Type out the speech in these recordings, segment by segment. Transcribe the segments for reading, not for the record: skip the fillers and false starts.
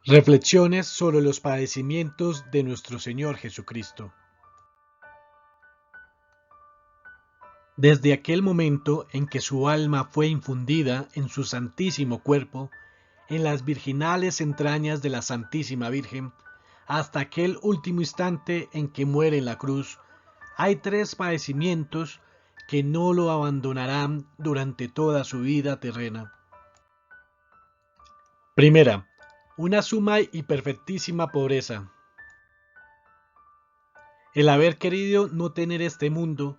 Reflexiones sobre los padecimientos de nuestro Señor Jesucristo. Desde aquel momento en que su alma fue infundida en su santísimo cuerpo, en las virginales entrañas de la Santísima Virgen, hasta aquel último instante en que muere en la cruz, hay tres padecimientos que no lo abandonarán durante toda su vida terrena. Primera, una suma y perfectísima pobreza. El haber querido no tener este mundo,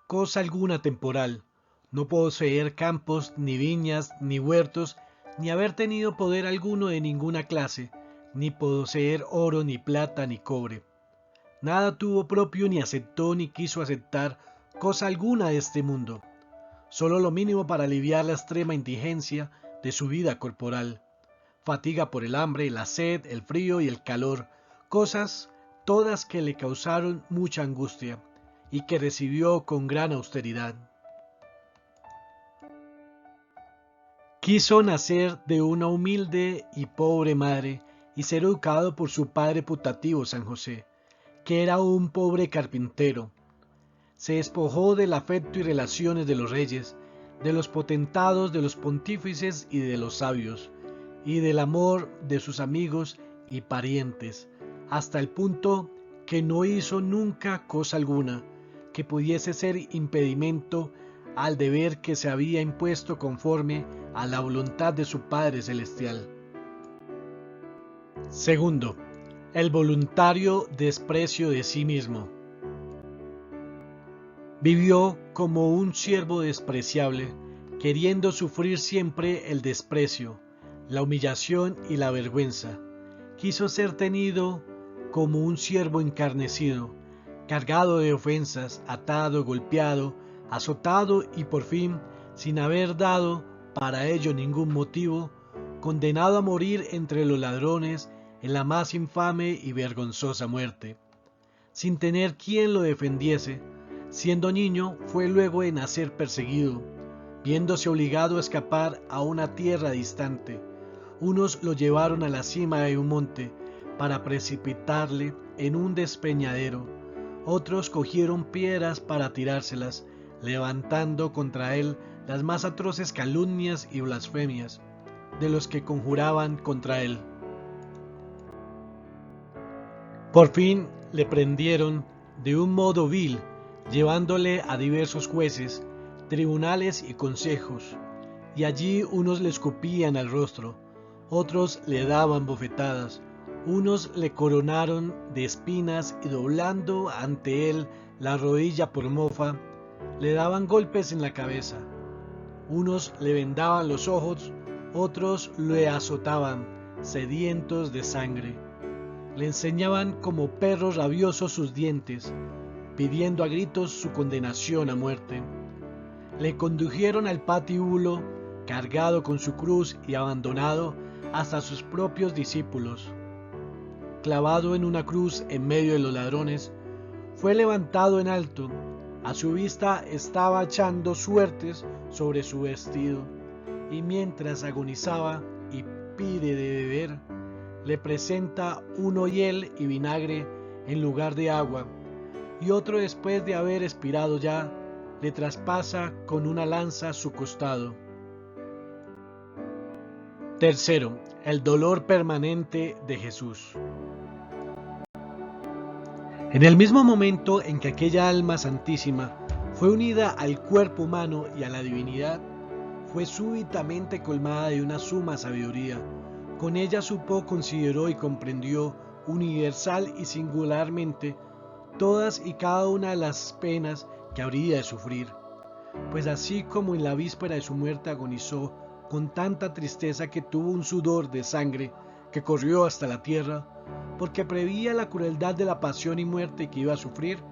cosa alguna temporal, no poseer campos, ni viñas, ni huertos, ni haber tenido poder alguno de ninguna clase, ni poseer oro, ni plata, ni cobre. Nada tuvo propio, ni aceptó, ni quiso aceptar cosa alguna de este mundo, solo lo mínimo para aliviar la extrema indigencia de su vida corporal, fatiga por el hambre, la sed, el frío y el calor, cosas todas que le causaron mucha angustia y que recibió con gran austeridad. Quiso nacer de una humilde y pobre madre y ser educado por su padre putativo San José, que era un pobre carpintero. Se despojó del afecto y relaciones de los reyes, de los potentados, de los pontífices y de los sabios, y del amor de sus amigos y parientes, hasta el punto que no hizo nunca cosa alguna que pudiese ser impedimento al deber que se había impuesto conforme a la voluntad de su Padre Celestial. Segundo, el voluntario desprecio de sí mismo. Vivió como un siervo despreciable, queriendo sufrir siempre el desprecio, la humillación y la vergüenza. Quiso ser tenido como un siervo encarnecido, cargado de ofensas, atado, golpeado, azotado y por fin, sin haber dado para ello ningún motivo, condenado a morir entre los ladrones en la más infame y vergonzosa muerte. Sin tener quien lo defendiese, siendo niño fue luego de nacer perseguido, viéndose obligado a escapar a una tierra distante. Unos lo llevaron a la cima de un monte para precipitarle en un despeñadero, otros cogieron piedras para tirárselas, levantando contra él las más atroces calumnias y blasfemias de los que conjuraban contra él. Por fin le prendieron de un modo vil, llevándole a diversos jueces, tribunales y consejos, y allí unos le escupían al rostro, otros le daban bofetadas, unos le coronaron de espinas y doblando ante él la rodilla por mofa, le daban golpes en la cabeza, unos le vendaban los ojos, otros le azotaban, sedientos de sangre. Le enseñaban como perros rabiosos sus dientes, pidiendo a gritos su condenación a muerte. Le condujeron al patíbulo, cargado con su cruz y abandonado hasta sus propios discípulos. Clavado en una cruz en medio de los ladrones, fue levantado en alto. A su vista estaba echando suertes sobre su vestido, y mientras agonizaba y pide de beber, le presenta un hoyel y vinagre en lugar de agua, y otro después de haber expirado ya, le traspasa con una lanza su costado. Tercero, el dolor permanente de Jesús. En el mismo momento en que aquella alma santísima fue unida al cuerpo humano y a la divinidad, fue súbitamente colmada de una suma sabiduría. Con ella supo, consideró y comprendió universal y singularmente todas y cada una de las penas que habría de sufrir. Pues así como en la víspera de su muerte agonizó con tanta tristeza que tuvo un sudor de sangre que corrió hasta la tierra, porque preveía la crueldad de la pasión y muerte que iba a sufrir,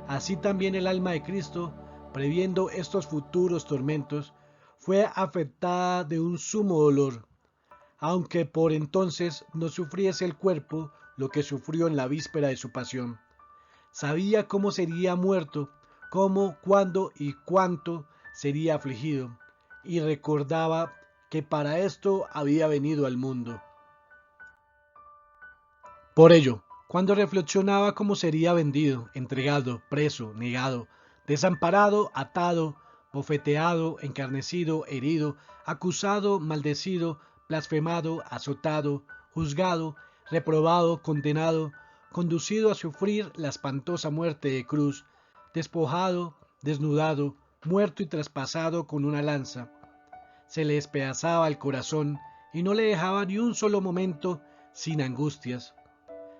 así también el alma de Cristo, previendo estos futuros tormentos, fue afectada de un sumo dolor, aunque por entonces no sufriese el cuerpo lo que sufrió en la víspera de su pasión. Sabía cómo sería muerto, cómo, cuándo y cuánto sería afligido, y recordaba que para esto había venido al mundo. Por ello, cuando reflexionaba cómo sería vendido, entregado, preso, negado, desamparado, atado, bofeteado, encarnecido, herido, acusado, maldecido, blasfemado, azotado, juzgado, reprobado, condenado, conducido a sufrir la espantosa muerte de cruz, despojado, desnudado, muerto y traspasado con una lanza, se le despedazaba el corazón y no le dejaba ni un solo momento sin angustias.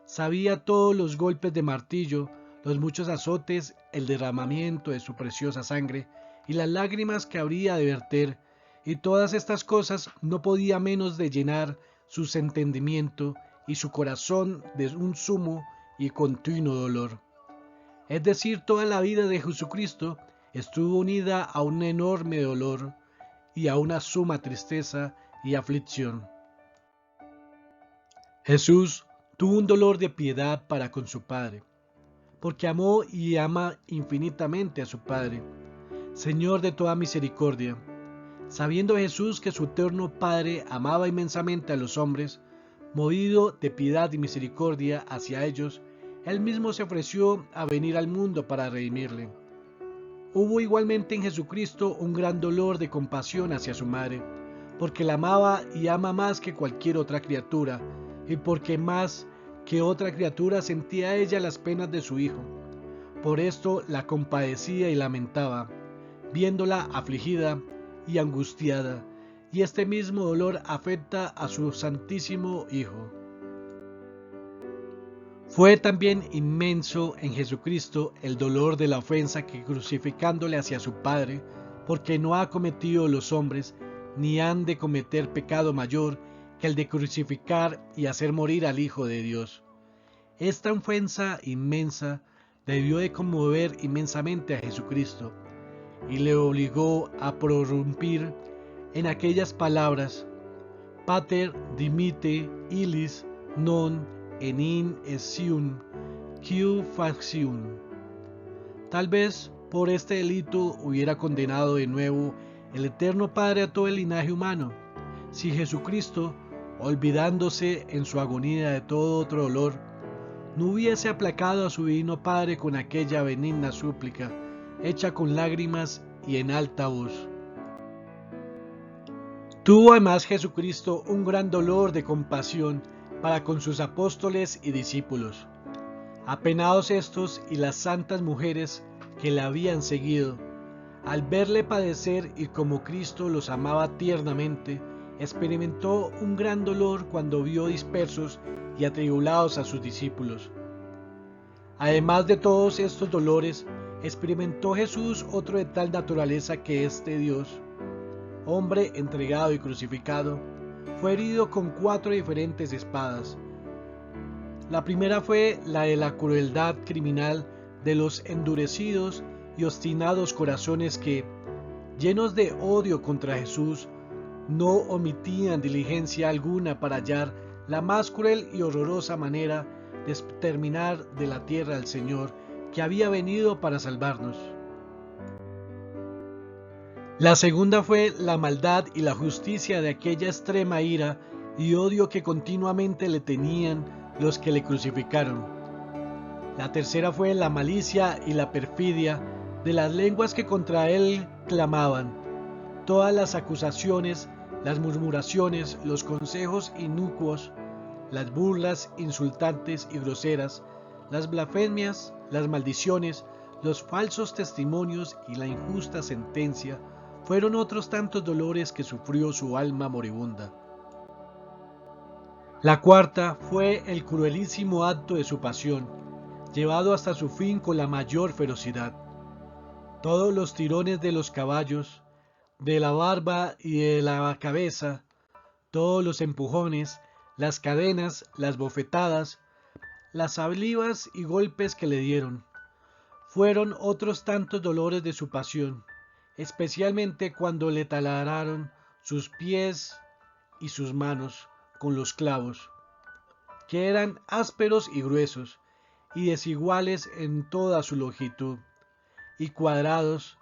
Sabía todos los golpes de martillo, los muchos azotes, el derramamiento de su preciosa sangre y las lágrimas que habría de verter, y todas estas cosas no podía menos de llenar su entendimiento y su corazón de un sumo y continuo dolor. Es decir, toda la vida de Jesucristo estuvo unida a un enorme dolor y a una suma tristeza y aflicción. Jesús tuvo un dolor de piedad para con su Padre, porque amó y ama infinitamente a su Padre, Señor de toda misericordia. Sabiendo Jesús que su eterno Padre amaba inmensamente a los hombres, movido de piedad y misericordia hacia ellos, Él mismo se ofreció a venir al mundo para redimirle. Hubo igualmente en Jesucristo un gran dolor de compasión hacia su madre, porque la amaba y ama más que cualquier otra criatura, y porque más que otra criatura sentía ella las penas de su hijo. Por esto la compadecía y lamentaba, viéndola afligida y angustiada, y este mismo dolor afecta a su Santísimo Hijo. Fue también inmenso en Jesucristo el dolor de la ofensa que crucificándole hacia su Padre, porque no ha cometido los hombres, ni han de cometer pecado mayor que el de crucificar y hacer morir al Hijo de Dios. Esta ofensa inmensa debió de conmover inmensamente a Jesucristo, y le obligó a prorrumpir en aquellas palabras: Pater dimite illis non enim essium quiu facium. Tal vez por este delito hubiera condenado de nuevo el Eterno Padre a todo el linaje humano, si Jesucristo, olvidándose en su agonía de todo otro dolor, no hubiese aplacado a su divino Padre con aquella benigna súplica, hecha con lágrimas y en alta voz. Tuvo además Jesucristo un gran dolor de compasión para con sus apóstoles y discípulos. Apenados estos y las santas mujeres que le habían seguido, al verle padecer y como Cristo los amaba tiernamente, experimentó un gran dolor cuando vio dispersos y atribulados a sus discípulos. Además de todos estos dolores, experimentó Jesús otro de tal naturaleza que este Dios, hombre entregado y crucificado, fue herido con 4 diferentes espadas. La primera fue la de la crueldad criminal de los endurecidos y obstinados corazones que, llenos de odio contra Jesús, no omitían diligencia alguna para hallar la más cruel y horrorosa manera de exterminar de la tierra al Señor que había venido para salvarnos. La segunda fue la maldad y la justicia de aquella extrema ira y odio que continuamente le tenían los que le crucificaron. La tercera fue la malicia y la perfidia de las lenguas que contra él clamaban. Todas las acusaciones, las murmuraciones, los consejos inicuos, las burlas insultantes y groseras, las blasfemias, las maldiciones, los falsos testimonios y la injusta sentencia fueron otros tantos dolores que sufrió su alma moribunda. La cuarta fue el cruelísimo acto de su pasión, llevado hasta su fin con la mayor ferocidad. Todos los tirones de los caballos, de la barba y de la cabeza, todos los empujones, las cadenas, las bofetadas, las salivas y golpes que le dieron, fueron otros tantos dolores de su pasión, especialmente cuando le talaron sus pies y sus manos con los clavos, que eran ásperos y gruesos, y desiguales en toda su longitud, y cuadrados,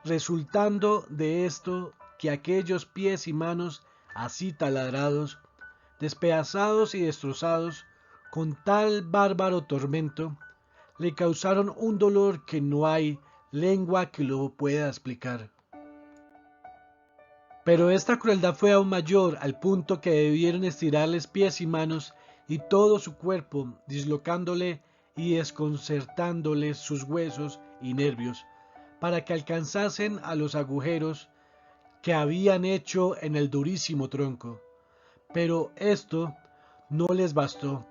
resultando de esto que aquellos pies y manos así taladrados, despedazados y destrozados, con tal bárbaro tormento, le causaron un dolor que no hay lengua que lo pueda explicar. Pero esta crueldad fue aún mayor, al punto que debieron estirarles pies y manos y todo su cuerpo, dislocándole y desconcertándole sus huesos y nervios, para que alcanzasen a los agujeros que habían hecho en el durísimo tronco. Pero esto no les bastó,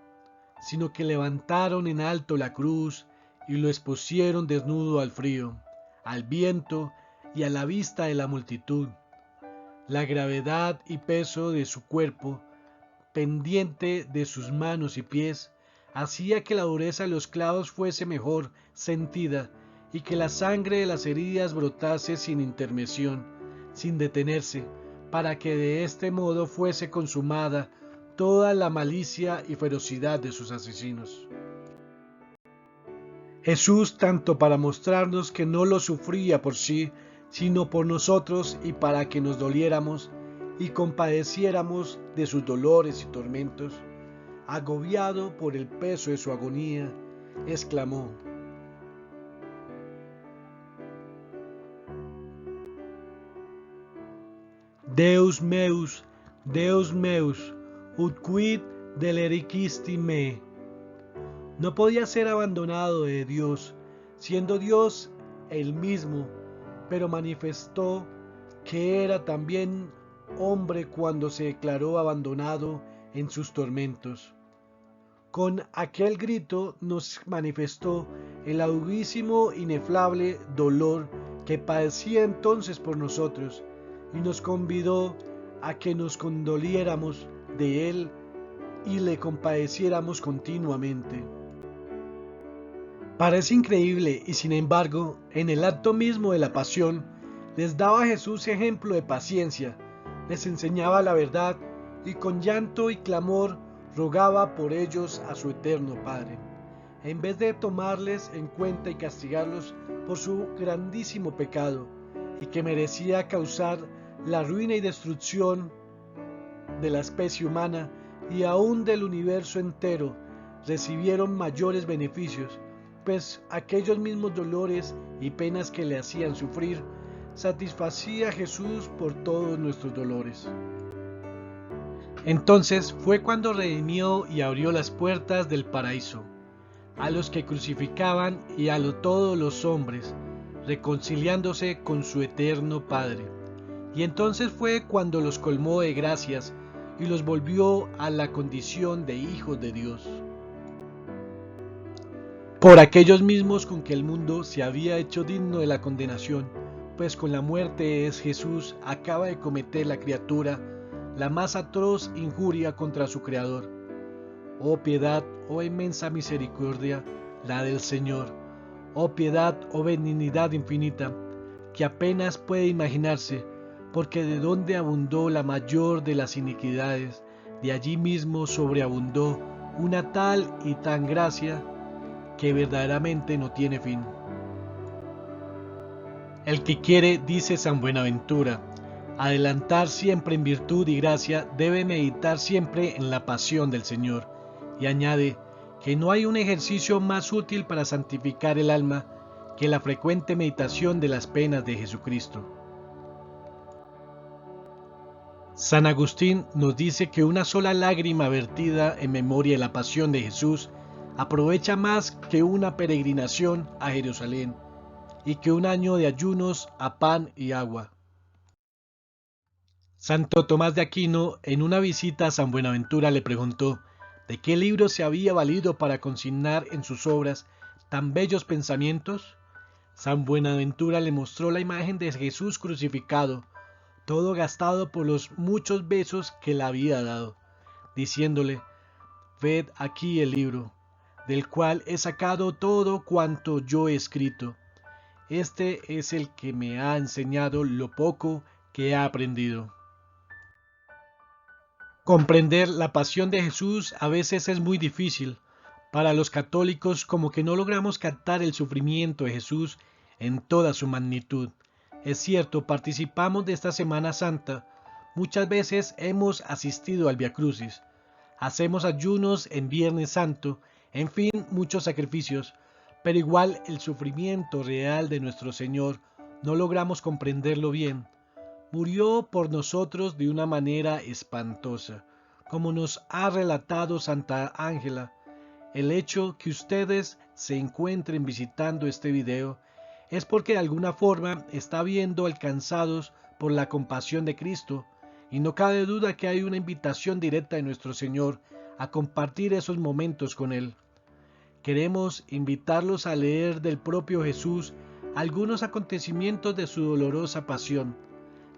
sino que levantaron en alto la cruz y lo expusieron desnudo al frío, al viento y a la vista de la multitud. La gravedad y peso de su cuerpo, pendiente de sus manos y pies, hacía que la dureza de los clavos fuese mejor sentida y que la sangre de las heridas brotase sin intermisión, sin detenerse, para que de este modo fuese consumada toda la malicia y ferocidad de sus asesinos. Jesús, tanto para mostrarnos que no lo sufría por sí, sino por nosotros y para que nos doliéramos y compadeciéramos de sus dolores y tormentos, agobiado por el peso de su agonía, exclamó: Deus meus, ut quid delericisti me. No podía ser abandonado de Dios, siendo Dios él mismo, pero manifestó que era también hombre cuando se declaró abandonado en sus tormentos. Con aquel grito nos manifestó el audísimo, inefable dolor que padecía entonces por nosotros, y nos convidó a que nos condoliéramos de él y le compadeciéramos continuamente. Parece increíble, y sin embargo, en el acto mismo de la pasión, les daba a Jesús ejemplo de paciencia, les enseñaba la verdad y con llanto y clamor rogaba por ellos a su eterno Padre, en vez de tomarles en cuenta y castigarlos por su grandísimo pecado, y que merecía causar la ruina y destrucción de la especie humana y aún del universo entero. Recibieron mayores beneficios, pues aquellos mismos dolores y penas que le hacían sufrir, satisfacía a Jesús por todos nuestros dolores. Entonces fue cuando redimió y abrió las puertas del paraíso a los que crucificaban y a todos los hombres, reconciliándose con su eterno Padre. Y entonces fue cuando los colmó de gracias y los volvió a la condición de hijos de Dios. Por aquellos mismos con que el mundo se había hecho digno de la condenación, pues con la muerte de Jesús acaba de cometer la criatura la más atroz injuria contra su Creador. Oh piedad, oh inmensa misericordia, la del Señor. Oh piedad, oh benignidad infinita, que apenas puede imaginarse, porque de donde abundó la mayor de las iniquidades, de allí mismo sobreabundó una tal y tan gracia que verdaderamente no tiene fin. El que quiere, dice San Buenaventura, adelantar siempre en virtud y gracia, debe meditar siempre en la pasión del Señor, y añade que no hay un ejercicio más útil para santificar el alma que la frecuente meditación de las penas de Jesucristo. San Agustín nos dice que una sola lágrima vertida en memoria de la pasión de Jesús aprovecha más que una peregrinación a Jerusalén y que un año de ayunos a pan y agua. Santo Tomás de Aquino, en una visita a San Buenaventura, le preguntó de qué libro se había valido para consignar en sus obras tan bellos pensamientos. San Buenaventura le mostró la imagen de Jesús crucificado, todo gastado por los muchos besos que le había dado, diciéndole: ved aquí el libro, del cual he sacado todo cuanto yo he escrito. Este es el que me ha enseñado lo poco que he aprendido. Comprender la pasión de Jesús a veces es muy difícil. Para los católicos, como que no logramos captar el sufrimiento de Jesús en toda su magnitud. Es cierto, participamos de esta Semana Santa, muchas veces hemos asistido al Vía Crucis, hacemos ayunos en Viernes Santo, en fin, muchos sacrificios, pero igual el sufrimiento real de nuestro Señor no logramos comprenderlo bien. Murió por nosotros de una manera espantosa, como nos ha relatado Santa Ángela. El hecho que ustedes se encuentren visitando este video es porque de alguna forma está viendo alcanzados por la compasión de Cristo, y no cabe duda que hay una invitación directa de nuestro Señor a compartir esos momentos con Él. Queremos invitarlos a leer del propio Jesús algunos acontecimientos de su dolorosa pasión.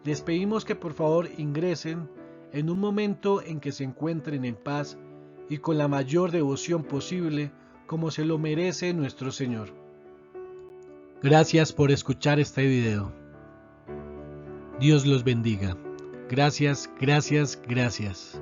Les pedimos que por favor ingresen en un momento en que se encuentren en paz y con la mayor devoción posible, como se lo merece nuestro Señor. Gracias por escuchar este video. Dios los bendiga. Gracias, gracias, gracias.